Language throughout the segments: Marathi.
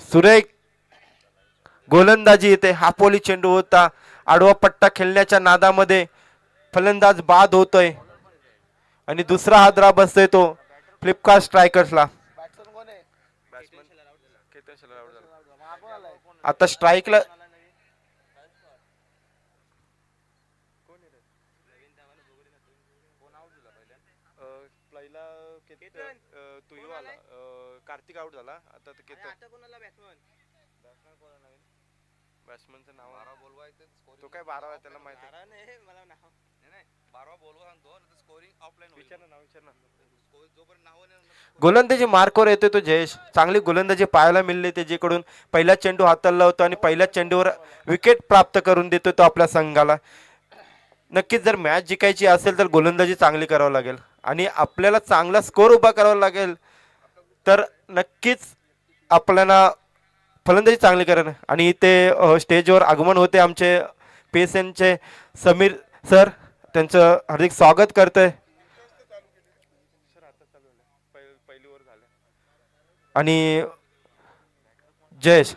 सुरेख गोलंदाजी येते. हापोली चेंडू होता. आडवा पट्टा खेळण्याच्या नादामध्ये फलंदाज बाद होतोय आणि दुसरा हादरा बसतोय तो फ्लिपकार्ट स्ट्रायकर्सला. आता स्ट्राईकला कार्तिक आउट झाला. आता बॅट्समनचं नाव तो काय 12 आहे त्याला माहिती आहे. गोलंदाजी मार्कवर येतोय तो जयेश. चांगली गोलंदाजी पाहायला मिळली त्याच्याकडून. पहिला चेंडू हाताळला होता आणि पहिल्या चेंडूवर विकेट प्राप्त करून देतो तो आपल्या संघाला. नक्कीच जर मॅच जिंकायची असेल तर गोलंदाजी चांगली करावं लागेल आणि आपल्याला चांगला स्कोर उभा करावा लागेल तर नक्कीच आपल्याला फलंदाजी चांगली करेल. आणि ते स्टेजवर आगमन होते आमचे पेसनचे समीर सर. त्यांचं हार्दिक स्वागत करतोय. आणि जयेश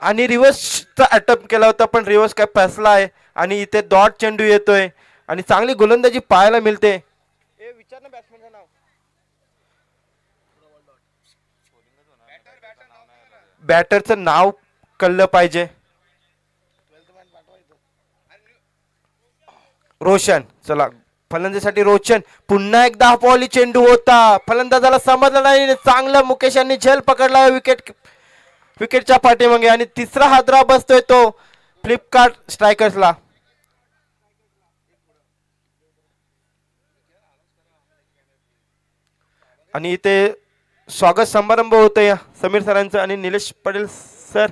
आणि रिव्हर्सचा अटेम्प्ट केला होता पण रिव्हर्स काय फसला आहे आणि इथे डॉट चेंडू येतोय आणि चांगली गोलंदाजी पाहायला मिळते. बॅटरचं नाव कळलं पाहिजे. रोशन. चला फलंदाजीसाठी रोशन. पुन्हा एकदा हाफबॉली चेंडू होता. फलंदाजाला समजलं नाही. चांगलं मुकेश यांनी झेल पकडला विकेटच्या पाठीमागे आणि तिसरा हादरा बसतोय तो फ्लिपकार्ट स्ट्रायकर्सला. आणि इथे स्वागत समारंभ होतं या समीर सरांचं आणि निलेश पटेल सर.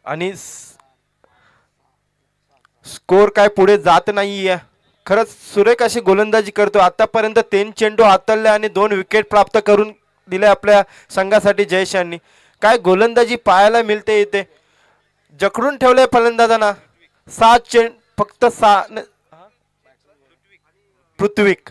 आणि स्कोर काय पुढे जात नाहीये. खरंच सुरेख अशी गोलंदाजी करतो. आतापर्यंत 3 चेंडू हाताळले आणि 2 विकेट प्राप्त करून दिले आपल्या संघासाठी जयेश यांनी. काय गोलंदाजी पाहायला मिळते इथे. जखडून ठेवले फलंदाजांना. 7 चेंडू फक्त 6. ऋत्विक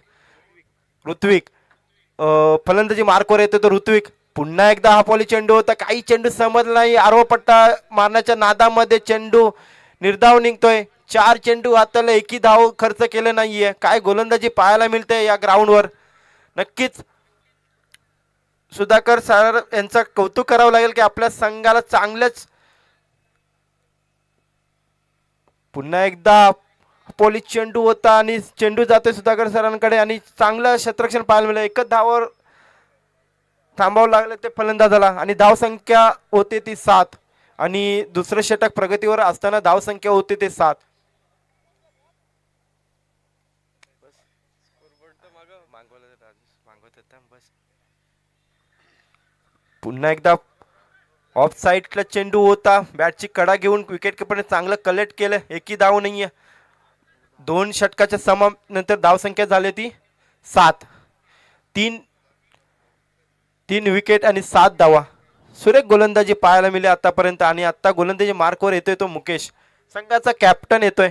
फलंदाजी मार्कवर येतो तो ऋत्विक. पुन्हा एकदा हाफबॉली चेंडू होता. काही चेंडू समजला नाही. आडवा पट्टा मारण्याच्या नादामध्ये चेंडू निर्धाव निघतोय. 4 चेंडू हाताला एकही धाव खर्च केले नाहीये. काय गोलंदाजी पाहायला मिळते या ग्राउंडवर. नक्कीच सुधाकर सर यांचा कौतुक करावं लागेल की आपल्या संघाला चांगलंच. पुन्हा एकदा पोलीस चेंडू होता आणि चेंडू जातोय सुधाकर सरांकडे आणि चांगलं क्षेत्ररक्षण पाहायला मिळालं. एकच धावावर थांबावं लागलं ते फलंदाजाला आणि धाव संख्या होते ती 7 आणि दुसरं षटक प्रगतीवर असताना धाव संख्या होती ते 7. पुन्हा एकदा ऑफ साइडला चेंडू होता. बॅटची कडा घेऊन विकेट किपरने चांगलं कलेक्ट केलं. एकही धाव नाहीये. 2 षटकाच्या समाप्तीनंतर धाव संख्या झाली ती 7. 3 विकेट आणि 7 धावा. सुरेख गोलंदाजी पाहायला मिळाली आतापर्यंत आणि आता गोलंदाजी मार्कवर येतोय तो मुकेश. संघाचा कॅप्टन येतोय.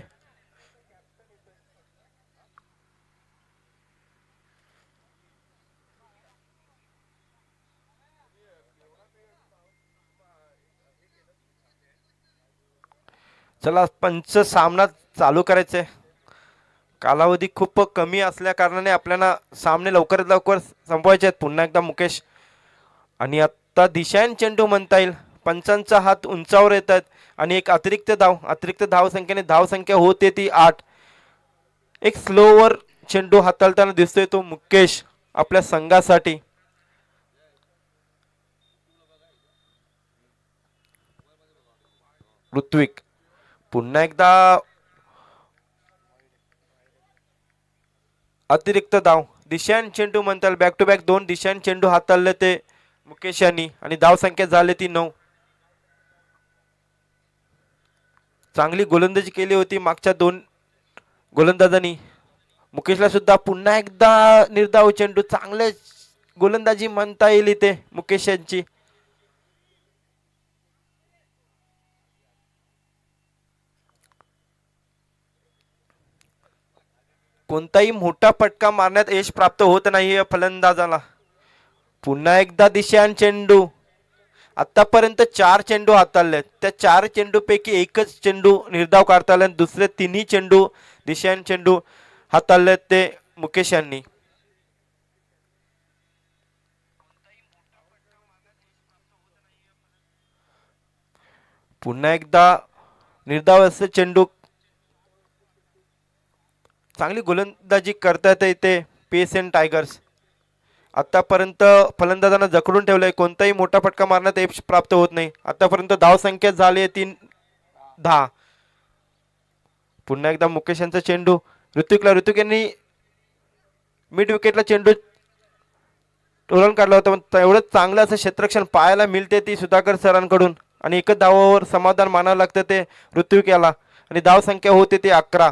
चला पंच सामना चालू करायचे. कालावधी खूप कमी असल्या कारणाने आपल्याला सामने लवकरात लवकर संपवायचे आहेत. पुन्हा एकदा मुकेश आणि आता दिशान चेंडू म्हणता येईल. पंचांचा हात उंचावर येतात आणि एक अतिरिक्त धाव संख्येने धाव संख्या होते ती 8. एक स्लोवर चेंडू हाताळताना दिसतोय तो मुकेश आपल्या संघासाठी. ऋत्विक पुन्हा एकदा अतिरिक्त धाव. दिशान चेंडू म्हणताल. बॅक टू बॅक 2 दिशान चेंडू हाताळले ते मुकेश यांनी आणि धाव संख्या झाली ती 9. चांगली गोलंदाजी केली होती मागच्या 2 गोलंदाजांनी. मुकेशला सुद्धा पुन्हा एकदा निर्धाव चेंडू, चांगले गोलंदाजी म्हणता येईल इथे मुकेश यांची. कोणताही मोठा फटका मारण्यात यश प्राप्त होत नाहीये फलंदाजाला. पुन्हा एकदा दिशान चेंडू. आतापर्यंत 4 चेंडू हाताळलेत, त्या 4 चेंडू पैकी एकच चेंडू निर्धाव काढता आला, दुसरे तिन्ही चेंडू दिशान चेंडू हाताळलेत ते मुकेश यांनी. पुन्हा एकदा निर्धाव असे चेंडू. चांगली गोलंदाजी करतात इथे PSN टायगर्स. आतापर्यंत फलंदाजांना जखडून ठेवलंय, कोणताही मोठा फटका मारण्यात यश प्राप्त होत नाही. आतापर्यंत धाव संख्या झाली आहे 3-10. पुन्हा एकदा मुकेश यांचा चेंडू ऋतिकला. ऋतिक यांनी मिड विकेटला चेंडू टोलन काढला होता, पण एवढं चांगलं असं क्षेत्ररक्षण पाहायला मिळते ती सुधाकर सरांकडून. आणि एकच धावावर समाधान मानावं लागतं ते ऋतिक याला. आणि धाव संख्या होते ती 11.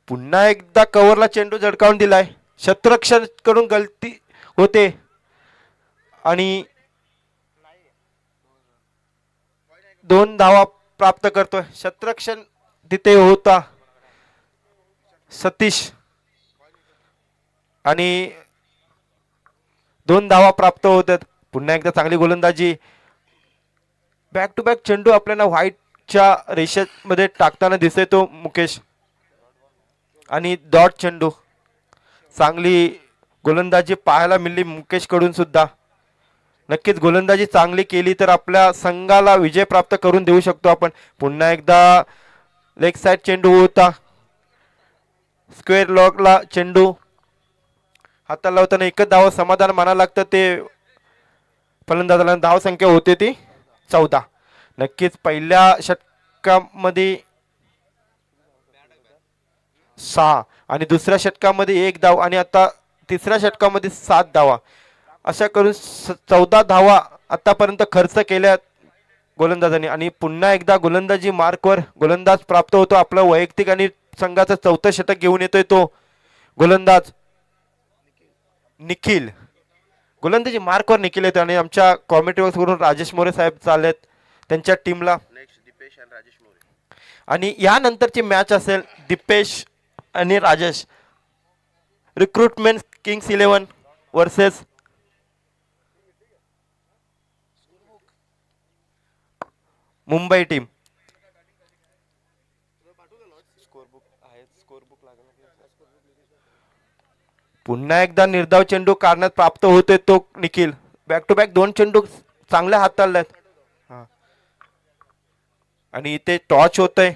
पुन्हा एकदा कव्हरला चेंडू झटकावून दिलाय, क्षेत्ररक्षण कडून गलती होते आणि 2 धावा प्राप्त करतोय. क्षेत्ररक्षण तिथे होता सतीश आणि 2 धावा प्राप्त होतात. पुन्हा एकदा चांगली गोलंदाजी. बॅक टू बॅक चेंडू आपल्याला व्हाईटच्या रेषेमध्ये टाकताना दिसतोय तो मुकेश. आणि डॉट चेंडू. चांगली गोलंदाजी पाहायला मिळाली मुकेश कडून सुद्धा. नक्कीच गोलंदाजी चांगली केली तर आपल्या संघाला विजय प्राप्त करून देऊ शकतो आपण. पुन्हा एकदा लेग साइड चेंडू होता, स्क्वेअर लॉकला चेंडू हाताला लावताना एकच धाव समाधान मानावं लागतं ते फलंदाजाला. धाव संख्या होते ती 14. नक्कीच पहिल्या षटकामध्ये 6 आणि दुसऱ्या षटकामध्ये 1 धाव आणि आता तिसऱ्या षटकामध्ये 7 धावा, अशा करून 14 धावा आतापर्यंत खर्च केल्या गोलंदाजांनी. आणि पुन्हा एकदा गोलंदाजी मार्कवर गोलंदाज प्राप्त होतो. आपलं वैयक्तिक आणि संघाचं 4थं षटक घेऊन येतोय तो गोलंदाज निखिल. गोलंदाजी मार्कवर निखिल येतो आणि आमच्या कॉमेंट्री करून राजेश मोरे साहेब चाललेत त्यांच्या टीमला. आणि यानंतरची मॅच असेल दीपेश आणि Rajesh, recruitment Kings 11 versus Mumbai team. पुन्हा एकदा निर्धाव चेंडू काढण्यात प्राप्त होते तो निखिल. बॅक टू बॅक 2 चेंडू चांगल्या हाताळल्यात. आणि इथे टॉच होतंय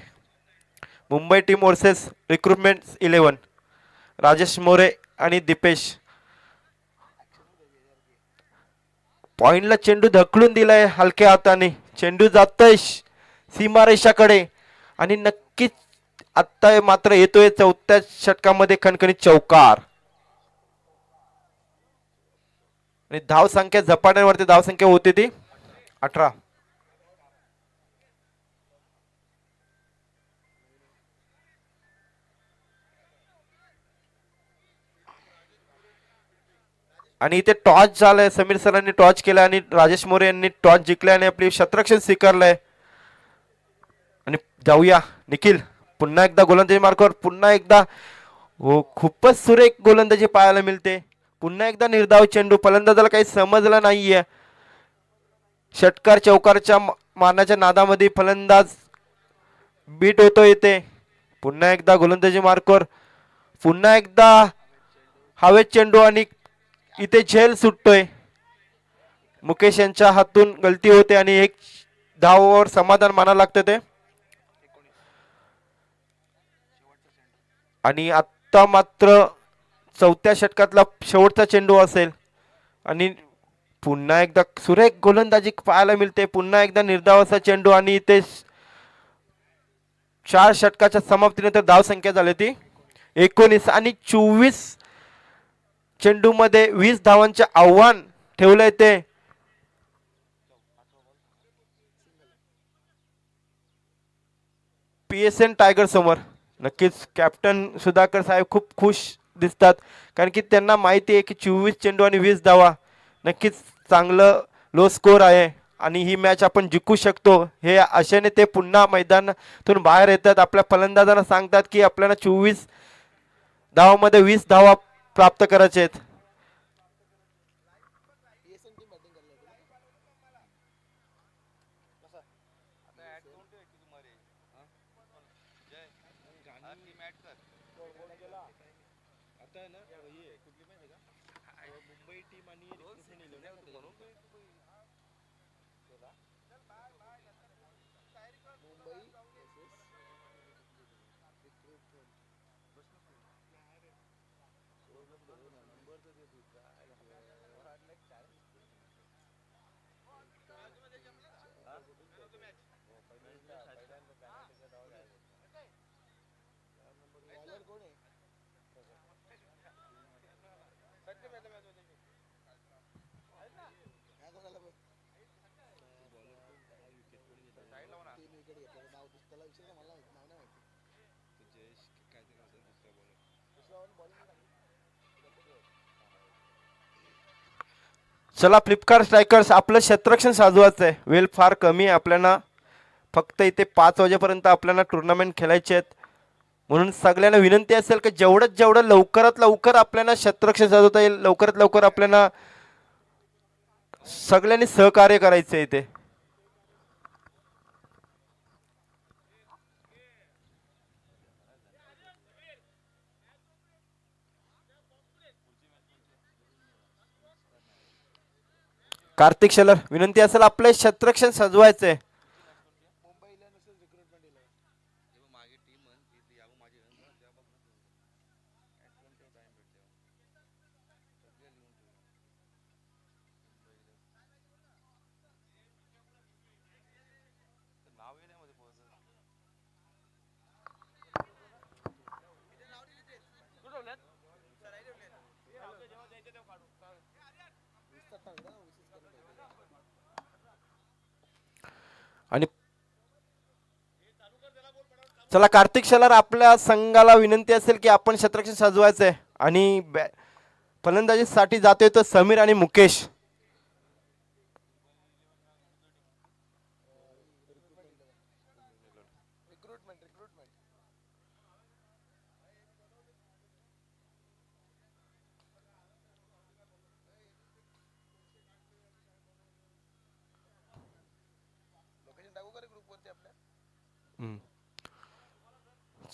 Mumbai team versus recruitment 11, Rajesh More आणि दीपेश. पॉइंटला चेंडू ढकलून दिलाय हलक्या हाताने, चेंडू जातोय सीमारेषाकडे आणि नक्कीच आता मात्र येतोय 4थ्या षटकामध्ये खणखणीत चौकार. आणि धाव संख्या झपाट्यावरती धाव संख्या होती ती 18. आणि इथे टॉस झालाय, समीर सरांनी टॉस केला आणि राजेश मोरे यांनी टॉस जिंकलाय आणि आपली क्षेत्ररक्षण स्वीकारलंय. आणि जाऊया निखिल पुन्हा एकदा गोलंदाजी मार्गावर. पुन्हा एकदा हो, खूपच सुरेख गोलंदाजी पाहायला मिळते. पुन्हा एकदा निर्धाव चेंडू. फलंदाजाला काही समजलं नाहीये, षटकार चौकारच्या मारण्याच्या नादामध्ये फलंदाज बीट होतो इथे. पुन्हा एकदा गोलंदाजी मार्गावर. पुन्हा एकदा हवेत चेंडू आणि इथे झेल सुटतोय. मुकेश यांच्या हातून गलती होते आणि 1 धावावर समाधान मानावं लागतं ते. आणि आता मात्र 4थ्या षटकातला शेवटचा चेंडू असेल आणि पुन्हा एकदा सुरेख गोलंदाजी पाहायला मिळते. पुन्हा एकदा निर्धाव असा चेंडू आणि इथे 4 षटकाच्या समाप्तीनंतर धाव संख्या झाली ती 19 आणि 24 चेंडू मध्ये 20 धावांचे आव्हान ठेवलंय ते PSN टायगर समोर. नक्कीच कॅप्टन सुधाकर साहेब खूप खुश दिसतात, कारण की त्यांना माहिती आहे की 24 चेंडू आणि 20 धावा नक्कीच चांगलं लो स्कोर आहे आणि ही मॅच आपण जिंकू शकतो. हे आशेने ते पुन्हा मैदानातून बाहेर येतात. आपल्या फलंदाजांना सांगतात की आपल्याला 24 धावामध्ये 20 धावा प्राप्त करायचे आहेत. चला फ्लिपकार्ट स्ट्रायकर्स, आपलं क्षेत्ररक्षण साजवायचं आहे. वेळ फार कमी आहे आपल्याला, फक्त इथे 5 वाजेपर्यंत आपल्याला टुर्नामेंट खेळायचे आहेत. म्हणून सगळ्यांना विनंती असेल की जेवढं लवकरात लवकर आपल्याला क्षेत्ररक्षण साजवता येईल, लवकरात लवकर आपल्याला सगळ्यांनी सहकार्य करायचं आहे इथे. कार्तिक शेलर, विनंती असेल आपलं क्षेत्ररक्षण सजवायचंय. आणि चला कार्तिक शेलार, आपल्या संघाला विनंती असेल की आपण क्षेत्ररक्षण सजवायचंय आणि फलंदाजीसाठी जातोय तो समीर आणि मुकेश.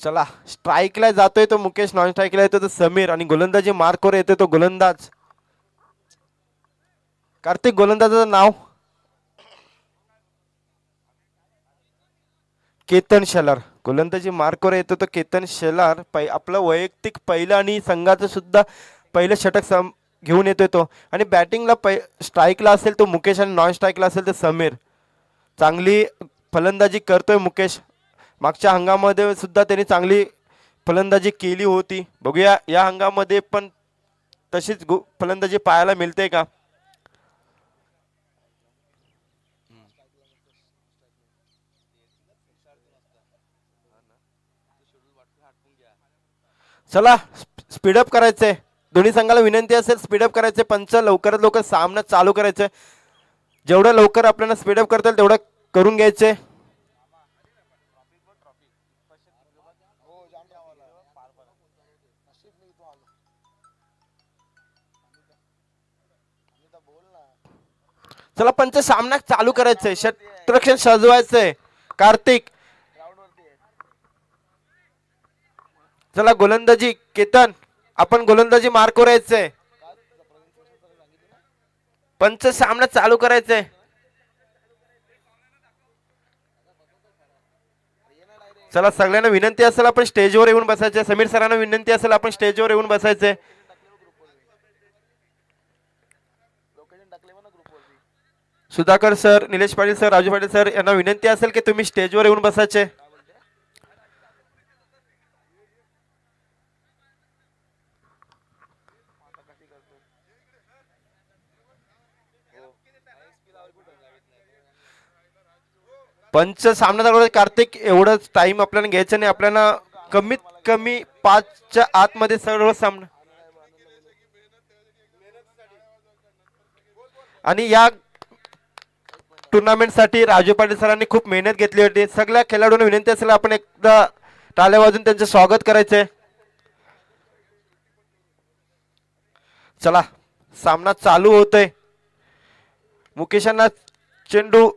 चला स्ट्राईकला जातोय तो मुकेश, नॉन स्ट्राईकला येतो तो समीर आणि गोलंदाजी मार्कवर येतोय तो गोलंदाज कार्तिक. गोलंदाजाचं नाव केतन शेलार. गोलंदाजी मार्कवर येतो तो केतन शेलार. आपलं वैयक्तिक पहिलं आणि संघाचं सुद्धा पहिलं षटक घेऊन येतोय तो. आणि बॅटिंगला स्ट्राईकला असेल तो मुकेश आणि नॉन स्ट्राईकला असेल तो समीर. चांगली फलंदाजी करतोय मुकेश. मागच्या हंगामामध्ये सुद्धा त्यांनी चांगली फलंदाजी केली होती. बघूया या हंगामामध्ये पण तशीच फलंदाजी पाहायला मिळते का. चला स्पीडअप करायचंय. दोन्ही संघाला विनंती असेल स्पीडअप करायचे. पंच लवकरात लवकर सामना चालू करायचं. जेवढं लवकर आपल्याला स्पीडअप करता येईल तेवढं करून घ्यायचे. चला पंच सामना चालू करायचंय. क्षेत्ररक्षण सजवायचंय. कार्तिक, चला गोलंदाजी केतन, आपण गोलंदाजी मार्कवर यायचंय. पंच सामना चालू करायचंय. चला सगळ्यांना विनंती असेल आपण स्टेजवर येऊन बसायचे. समीर सरांना विनंती असेल आपण स्टेजवर येऊन बसायचे. Sudhakar sir, Nilesh Patil sir, Raju Patil sir यांना विनंती असेल की तुम्ही स्टेजवर येऊन बसायचे. पंच सामना कार्तिक एवढंच टाइम आपल्याला घ्यायचं नाही, आपल्याला कमीत कमी 5च्या आतमध्ये सर्व सामना. आणि या टुर्नामेंट साठी राजू पाटील सरांनी खूप मेहनत घेतली होती. सगळ्या खेळाडूंना विनंती असेल आपण एकदा टाळ्या वाजून त्यांचे स्वागत करायचंय. चला सामना चालू होतोय. मुकेशांना चेंडू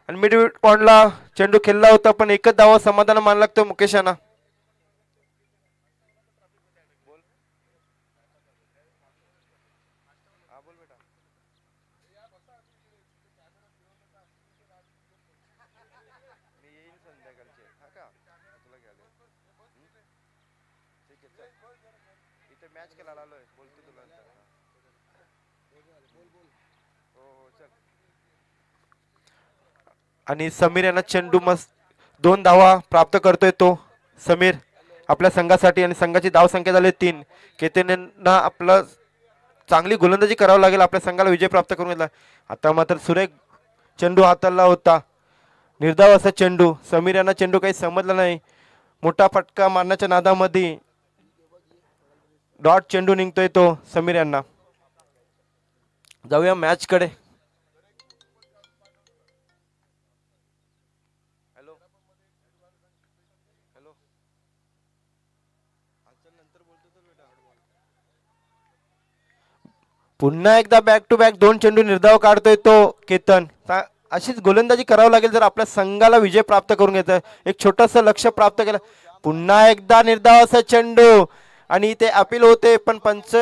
आणि मिड पॉइंटला चेंडू खेळला होता, पण एकच धावा समाधान मान लागतो मुकेशांना. आणि समीर यांना चेंडू मस्त 2 धावा प्राप्त करतोय तो समीर आपल्या संघासाठी. आणि संघाची धाव संख्या झाली 3. केतनना आपलं चांगली गोलंदाजी करावं लागेल आपल्या संघाला विजय प्राप्त करून घेतला. आता मात्र सुरेख चेंडू हाताळला होता, निर्धाव असा चेंडू. समीर यांना चेंडू काही समजला नाही, मोठा फटका मारण्याच्या नादामध्ये डॉट चेंडू निघतोय तो समीर यांना. जाऊया मॅच कडे. पुन्हा एकदा बॅक टू बॅक 2 चेंडू निर्धाव काढतोय तो केतन. अशीच गोलंदाजी करावं लागेल जर आपल्या संघाला विजय प्राप्त करून घ्यायचा. एक छोटस लक्ष प्राप्त केलं. पुन्हा एकदा निर्धाव असा चेंडू आणि इथे अपील होते, पण पंच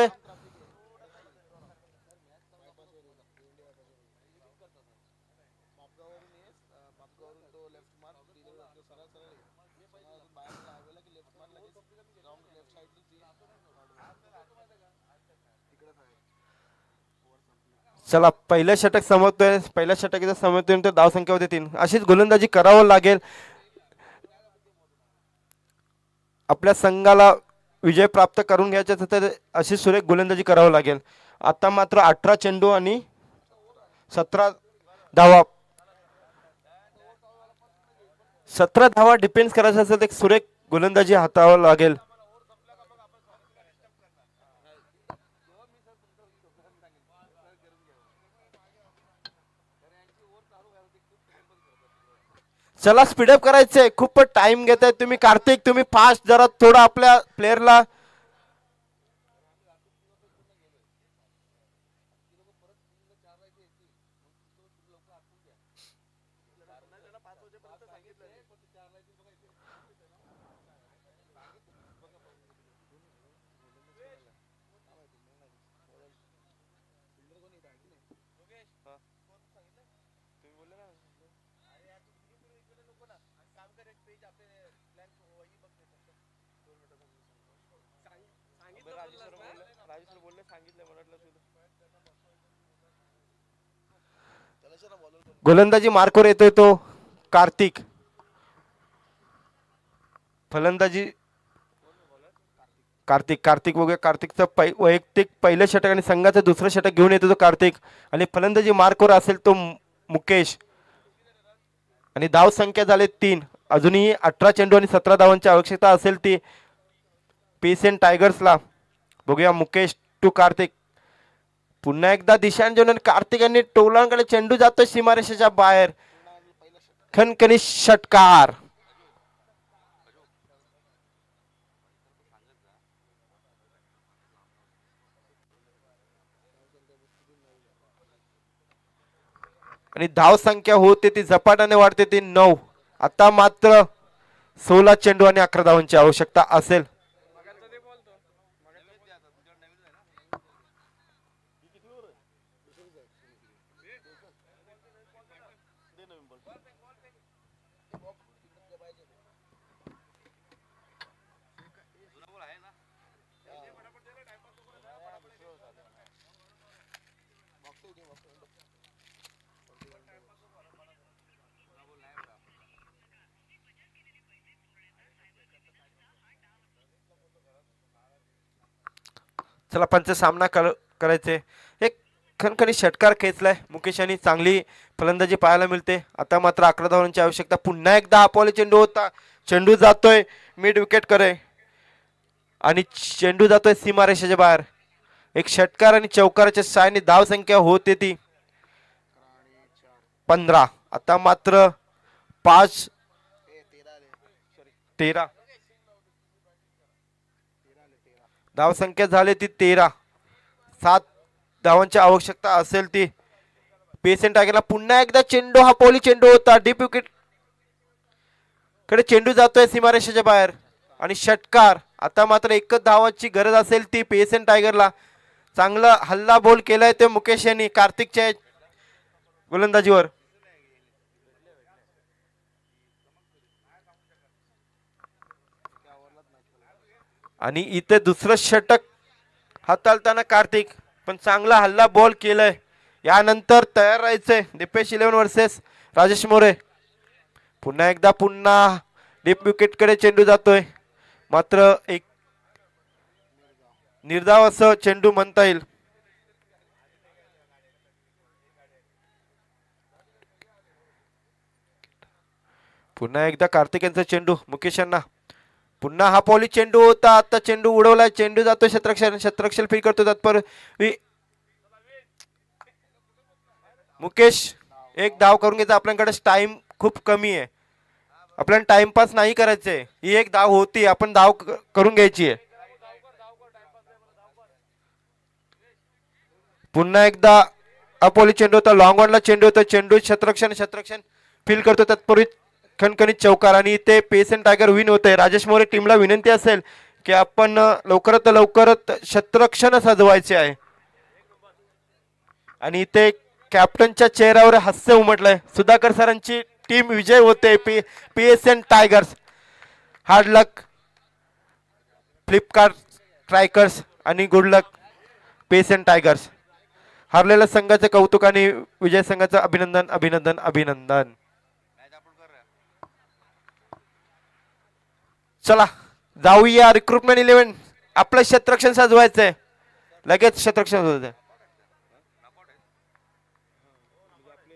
चला पहिलं षटक समजतोय. पहिल्या षटकाचा समजतोय तर धाव संख्या होते 3. अशीच गोलंदाजी करावं लागेल आपल्या संघाला विजय प्राप्त करून घ्यायचा तर अशी सुरेख गोलंदाजी करावं लागेल. आता मात्र 18 चेंडू आणि 17 धावा. 17 धावा डिफेन्स करायचं असेल तर सुरेख गोलंदाजी हाताळावं लागेल. चला स्पीडअप करायचंय, खूप टाइम घेत आहे तुम्ही. कार्तिक तुम्ही फास्ट जरा थोडं आपल्या प्लेअरला गोलंदाजी मार्कवर येतोय तो कार्तिक. फलंदाजी कार्तिक बघूया. कार्तिकचं वैयक्तिक पहिलं षटक आणि संघाचं दुसरं षटक घेऊन येतो तो कार्तिक. आणि फलंदाजी मार्कवर असेल तो मुकेश. आणि धाव संख्या झाले 3. अजूनही 18 चेंडू आणि 17 धावांची आवश्यकता असेल ती पेसेंट टायगर्सला. बघूया मुकेश टू कार्तिक. पुन्हा एकदा दिशांजन कार्तिक यांनी टोलांकडे चेंडू जातो सीमारेषेच्या बाहेर. खणखणी षटकार. आणि धाव संख्या होते ती झपाट्याने वाढते ती 9. आता मात्र 16 चेंडू आणि 11 धावांची आवश्यकता असेल. चला पंच सामना करायचे. एक खणखणी षटकार खेचलाय मुकेश यांनी, चांगली फलंदाजी पाहायला मिळते. आता मात्र 11 धावांची आवश्यकता. पुन्हा एकदा हा पॉली चेंडू होता, चेंडू जातोय मिड विकेट कडे आणि चेंडू जातोय सीमारेषेच्या बाहेर. एक षटकार आणि चौकाराच्या साहाय्याने धाव संख्या होते ती 15. आता मात्र 13 धाव संख्या झाली ती 13. 7 धावांची आवश्यकता असेल ती पेसेंट टायगरला. पुन्हा एकदा चेंडू, हा पॉली चेंडू होता, डीप विकेट कडे चेंडू जातोय सीमारेषेच्या बाहेर आणि षटकार. आता मात्र एकच धावाची गरज असेल ती पेसेंट टायगरला. चांगला हल्ला बोल केलाय ते मुकेश यांनी कार्तिकच्या गोलंदाजीवर. आणि इथे दुसरं षटक हाताळताना कार्तिक, पण चांगला हल्ला बॉल केलाय. यानंतर तयार राहायचंय दीपेश 11 वर्सेस राजेश मोरे. पुन्हा एकदा डीप विकेट कडे चेंडू जातोय, मात्र एक निर्धाव असं चेंडू म्हणता येईल. पुन्हा एकदा कार्तिक यांचा चेंडू मुकेश यांना. पुन्हा हा पॉली चेंडू होता, आता चेंडू उडवलाय, चेंडू जातोय शतरक्षण फील करतो तत्पर मुकेश. एक धाव करून घ्यायचा, आपल्याकडे टाइम खूप कमी आहे, आपल्याला टाइमपास नाही करायचंय. ही एक धाव होती, आपण धाव करून घ्यायची आहे. पुन्हा एकदा अपोली चेंडू होता, लॉंग ऑनला चेंडू होता, चेंडू शतरक्षण फील करतो तत्पूर्वी खणखणीत चौकार आणि ते पेसेंट टायगर विन होते. राजेश मोरे टीमला विनंती असेल की आपण लवकरात शतरक्षण सजवायचे आहे. आणि इथे कॅप्टनच्या चेहऱ्यावर हास्य उमटलंय. सुधाकर सरांची टीम विजय होते, पीएसएन टायगर्स. हार्ड लक फ्लिपकार्ट स्ट्रायकर्स आणि गुड लक पीएसएन टायगर्स. हारलेल्या संघाचे कौतुक आणि विजय संघाचं अभिनंदन अभिनंदन अभिनंदन. चला जाऊया रिक्रुटमेंट 11. आपलं शतरक्षण सजवायचंय, लगेच शतरक्षण सजवायचंय.